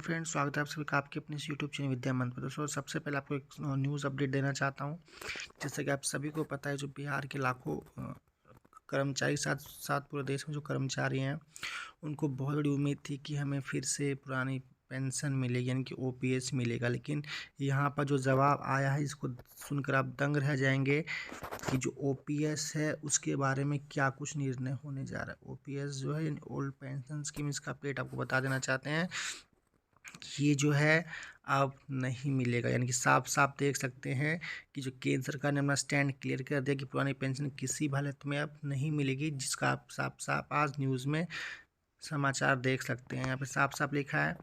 Friends, स्वागत है आप सभी का आपके अपने इस यूट्यूब चैनल विद्या मंत्र पर। दोस्तों, सबसे पहले आपको एक न्यूज़ अपडेट देना चाहता हूं। जैसे कि आप सभी को पता है, जो बिहार के लाखों कर्मचारी साथ साथ पूरे देश में जो कर्मचारी हैं, उनको बहुत बड़ी उम्मीद थी कि हमें फिर से पुरानी पेंशन मिलेगी, यानी कि ओपीएस मिलेगा। लेकिन यहाँ पर जो जवाब आया है, इसको सुनकर आप दंग रह जाएंगे कि जो ओपीएस है उसके बारे में क्या कुछ निर्णय होने जा रहा है। ओपीएस जो है, यानी ओल्ड पेंशन स्कीम, इसका अपडेट आपको बता देना चाहते हैं। ये जो है अब नहीं मिलेगा, यानी कि साफ साफ देख सकते हैं कि जो केंद्र सरकार ने अपना स्टैंड क्लियर कर दिया कि पुरानी पेंशन किसी भी हालत में अब नहीं मिलेगी, जिसका आप साफ साफ आज न्यूज़ में समाचार देख सकते हैं। यहाँ पे साफ साफ लिखा है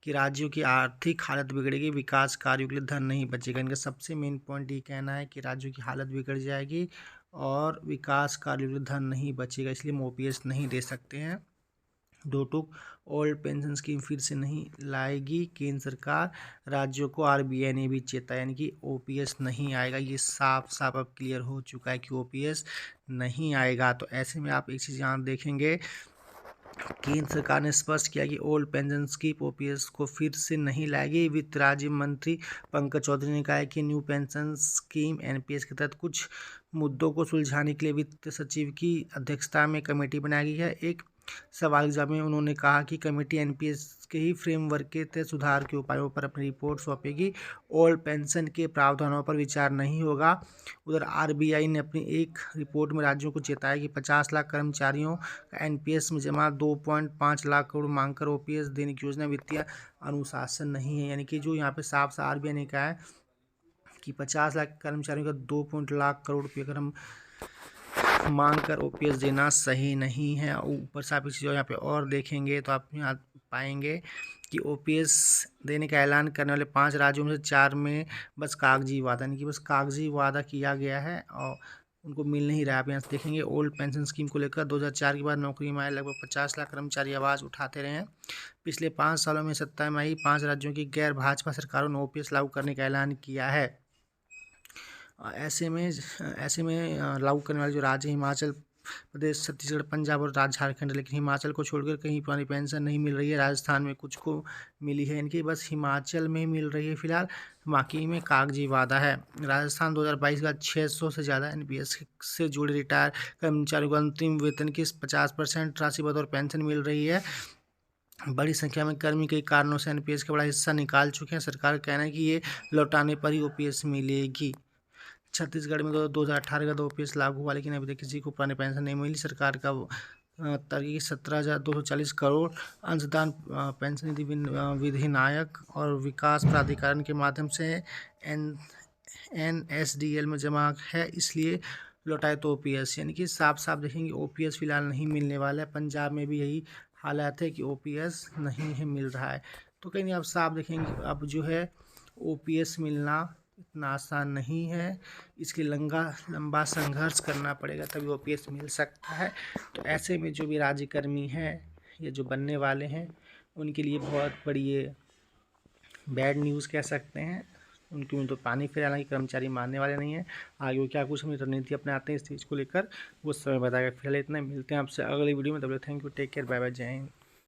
कि राज्यों की आर्थिक हालत बिगड़ेगी, विकास कार्यों के लिए धन नहीं बचेगा। इनका सबसे मेन पॉइंट ये कहना है कि राज्यों की हालत बिगड़ जाएगी और विकास कार्यों के लिए धन नहीं बचेगा, इसलिए हम ओपीएस नहीं दे सकते हैं। दो टूक ओल्ड पेंशन स्कीम फिर से नहीं लाएगी केंद्र सरकार, राज्यों को आरबीआई ने भी चेताया, यानी कि ओपीएस नहीं आएगा। ये साफ साफ अब क्लियर हो चुका है कि ओपीएस नहीं आएगा। तो ऐसे में आप एक चीज़ यहाँ देखेंगे, केंद्र सरकार ने स्पष्ट किया कि ओल्ड पेंशन स्कीम ओपीएस को फिर से नहीं लाएगी। वित्त राज्य मंत्री पंकज चौधरी ने कहा है कि न्यू पेंशन स्कीम एनपीएस के तहत कुछ मुद्दों को सुलझाने के लिए वित्त सचिव की अध्यक्षता में कमेटी बनाई गई है। एक सवाल के जवाब में उन्होंने कहा कि कमेटी एनपीएस के ही फ्रेमवर्क के तहत सुधार के उपायों पर अपनी रिपोर्ट सौंपेगी। ओल्ड पेंशन के प्रावधानों पर विचार नहीं होगा। उधर आरबीआई ने अपनी एक रिपोर्ट में राज्यों को चेताया कि 50 लाख कर्मचारियों का एनपीएस में जमा 2.5 लाख करोड़ मांगकर ओपीएस देने की योजना वित्तीय अनुशासन नहीं है। यानी कि जो यहाँ पे साफ साफ आरबीआई ने कहा है कि 50 लाख कर्मचारियों का 2 लाख करोड़ रुपये अगर हम मांग कर ओपीएस देना सही नहीं है। ऊपर से आप इस चीज़ यहाँ पे और देखेंगे तो आप यहाँ पाएंगे कि ओपीएस देने का ऐलान करने वाले 5 राज्यों में से 4 में बस कागजी वादा, यानी कि बस कागजी वादा किया गया है और उनको मिल नहीं रहा है। आप यहाँ से देखेंगे ओल्ड पेंशन स्कीम को लेकर 2004 के बाद नौकरी में आए लगभग 50 लाख कर्मचारी आवाज़ उठाते रहे हैं। पिछले 5 सालों में सत्ता में आई 5 राज्यों की गैर भाजपा सरकारों ने ओपीएस लागू करने का ऐलान किया है। ऐसे में लागू करने वाले जो राज्य हिमाचल प्रदेश, छत्तीसगढ़, पंजाब और झारखंड, लेकिन हिमाचल को छोड़कर कहीं पुरानी पेंशन नहीं मिल रही है। राजस्थान में कुछ को मिली है, इनकी बस हिमाचल में मिल रही है फिलहाल, बाकी में कागजी वादा है। राजस्थान 2022 का 600 से ज़्यादा एनपीएस से जुड़े रिटायर कर्मचारियों को अंतरिम वेतन की 50% राशि बतौर पेंशन मिल रही है। बड़ी संख्या में कर्मी कई कारणों से एनपीएस का बड़ा हिस्सा निकाल चुके हैं। सरकार का कहना है कि ये लौटाने पर ही ओपीएस मिलेगी। छत्तीसगढ़ में 2018 का ओपीएस लागू हुआ, लेकिन अभी तक किसी को पुरानी पेंशन नहीं मिली। सरकार का तरकीब 17,240 करोड़ अंशदान पेंशन निधि विधिनायक और विकास प्राधिकरण के माध्यम से एनएसडीएल में जमा है, इसलिए लौटाए तो ओपीएस, यानी कि साफ साफ देखेंगे ओपीएस फिलहाल नहीं मिलने वाला है। पंजाब में भी यही हालात है कि ओपीएस नहीं है मिल रहा है। तो कहीं आप साफ देखेंगे अब जो है ओपीएस मिलना इतना आसान नहीं है, इसके लंबा संघर्ष करना पड़ेगा तभी ओपीएस मिल सकता है। तो ऐसे में जो भी राज्यकर्मी हैं या जो बनने वाले हैं, उनके लिए बहुत बड़ी ये बैड न्यूज़ कह सकते हैं। उनकी में तो पानी फिर, हालांकि कर्मचारी मानने वाले नहीं हैं। आगे वो क्या कुछ हम रणनीति अपनाते हैं इस चीज़ को लेकर, वो समय बताएगा। फिलहाल इतना, मिलते हैं आपसे अगली वीडियो में। तब तक thank you, take care, bye bye, जय हिंद।